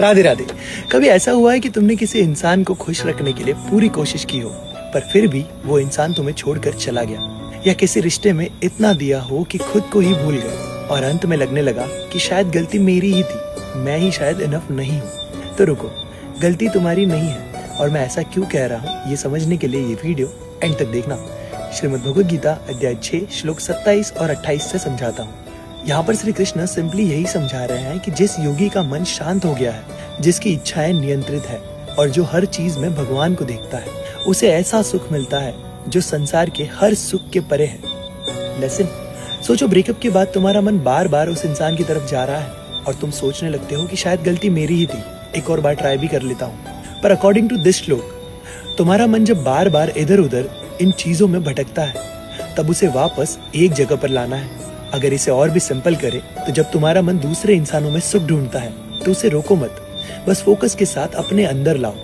राधे राधे। कभी ऐसा हुआ है कि तुमने किसी इंसान को खुश रखने के लिए पूरी कोशिश की हो, पर फिर भी वो इंसान तुम्हें छोड़कर चला गया, या किसी रिश्ते में इतना दिया हो कि खुद को ही भूल गए और अंत में लगने लगा कि शायद गलती मेरी ही थी, मैं ही शायद इनफ नहीं हूँ। तो रुको, गलती तुम्हारी नहीं है, और मैं ऐसा क्यों कह रहा हूँ ये समझने के लिए ये वीडियो एंड तक देखना। श्रीमद् भगवद गीता अध्याय 6 श्लोक 27 और 28 से समझाता हूँ। यहाँ पर श्री कृष्ण सिंपली यही समझा रहे हैं कि जिस योगी का मन शांत हो गया है, जिसकी इच्छाएं नियंत्रित है और जो हर चीज में भगवान को देखता है, उसे ऐसा सुख मिलता है जो संसार के हर सुख के परे है। लेसन, सोचो ब्रेकअप के बाद तुम्हारा मन बार बार उस इंसान की तरफ जा रहा है और तुम सोचने लगते हो कि शायद गलती मेरी ही थी, एक और बार ट्राई भी कर लेता हूँ। पर अकॉर्डिंग टू दिस श्लोक, तुम्हारा मन जब बार बार इधर उधर इन चीजों में भटकता है, तब उसे वापस एक जगह पर लाना है। अगर इसे और भी सिंपल करे तो जब तुम्हारा मन दूसरे इंसानों में सुख ढूंढता है तो उसे रोको मत, बस फोकस के साथ अपने अंदर लाओ।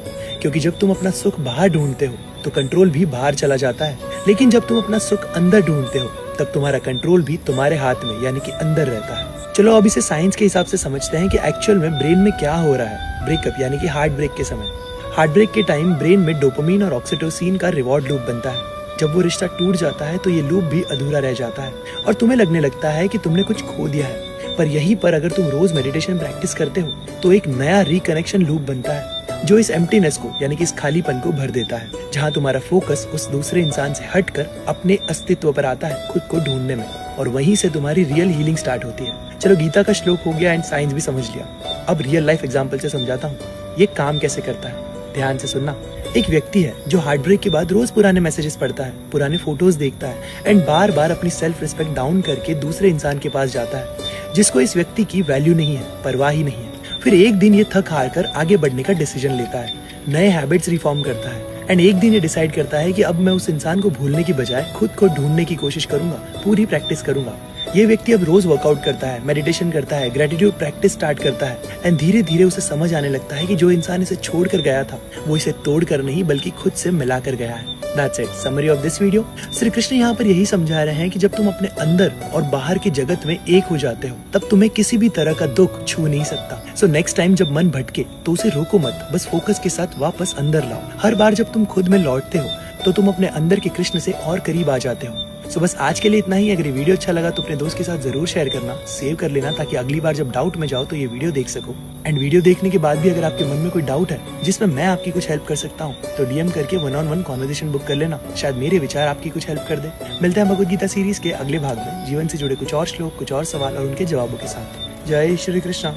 क्योंकि जब तुम अपना सुख बाहर ढूंढते हो तो कंट्रोल भी बाहर चला जाता है, लेकिन जब तुम अपना सुख अंदर ढूंढते हो तब तुम्हारा कंट्रोल भी तुम्हारे हाथ में यानी कि अंदर रहता है। चलो अब इसे साइंस के हिसाब से समझते हैं कि एक्चुअल में ब्रेन में क्या हो रहा है ब्रेकअप यानी कि हार्ट ब्रेक के समय। हार्ट ब्रेक के टाइम ब्रेन में डोपामिन और ऑक्सीटोसिन का रिवॉर्ड लूप बनता है। जब वो रिश्ता टूट जाता है तो ये लूप भी अधूरा रह जाता है और तुम्हें लगने लगता है कि तुमने कुछ खो दिया है। पर यहीं पर अगर तुम रोज मेडिटेशन प्रैक्टिस करते हो तो एक नया रिकनेक्शन लूप बनता है जो इस एम्प्टीनेस को यानी कि इस खालीपन को भर देता है, जहाँ तुम्हारा फोकस उस दूसरे इंसान से हटकर अपने अस्तित्व पर आता है, खुद को ढूंढने में, और वहीं से तुम्हारी रियल हीलिंग स्टार्ट होती है। चलो गीता का श्लोक हो गया एंड साइंस भी समझ लिया, अब रियल लाइफ एग्जाम्पल से समझाता हूँ ये काम कैसे करता है। ध्यान से सुनना। एक व्यक्ति है जो हार्ट ब्रेक के बाद रोज पुराने मैसेजेस पढ़ता है, पुराने फोटोज देखता है एंड बार बार अपनी सेल्फ रिस्पेक्ट डाउन करके दूसरे इंसान के पास जाता है जिसको इस व्यक्ति की वैल्यू नहीं है, परवाह ही नहीं है। फिर एक दिन ये थक हार कर आगे बढ़ने का डिसीजन लेता है, नए हैबिट्स रिफॉर्म करता है एंड एक दिन ये डिसाइड करता है कि अब मैं उस इंसान को भूलने की बजाय खुद को ढूंढने की कोशिश करूंगा, पूरी प्रैक्टिस करूंगा। ये व्यक्ति अब रोज वर्कआउट करता है, मेडिटेशन करता है, ग्रेटिट्यूड प्रैक्टिस स्टार्ट करता है एंड धीरे धीरे उसे समझ आने लगता है कि जो इंसान इसे छोड़ कर गया था वो इसे तोड़ कर नहीं बल्कि खुद से मिला कर गया है। That's it. Summary of this video. Shri Krishna यहाँ पर यही समझा रहे हैं कि जब तुम अपने अंदर और बाहर के जगत में एक हो जाते हो तब तुम्हें किसी भी तरह का दुख छू नहीं सकता। सो नेक्स्ट टाइम जब मन भटके तो उसे रोको मत, बस फोकस के साथ वापस अंदर लाओ। हर बार जब तुम खुद में लौटते हो तो तुम अपने अंदर के कृष्ण से और करीब आ जाते हो। सो बस आज के लिए इतना ही। अगर ये वीडियो अच्छा लगा तो अपने दोस्त के साथ जरूर शेयर करना, सेव कर लेना ताकि अगली बार जब डाउट में जाओ तो ये वीडियो देख सको। एंड वीडियो देखने के बाद भी अगर आपके मन में कोई डाउट है जिसमें मैं आपकी कुछ हेल्प कर सकता हूँ तो डीएम करके 1-on-1 कॉन्वर्सेशन बुक कर लेना, शायद मेरे विचार आपकी कुछ हेल्प कर दे। मिलते हैं भगवद गीता सीरीज के अगले भाग में जीवन से जुड़े कुछ और श्लोक, कुछ और सवाल और उनके जवाबों के साथ। जय श्री कृष्णा।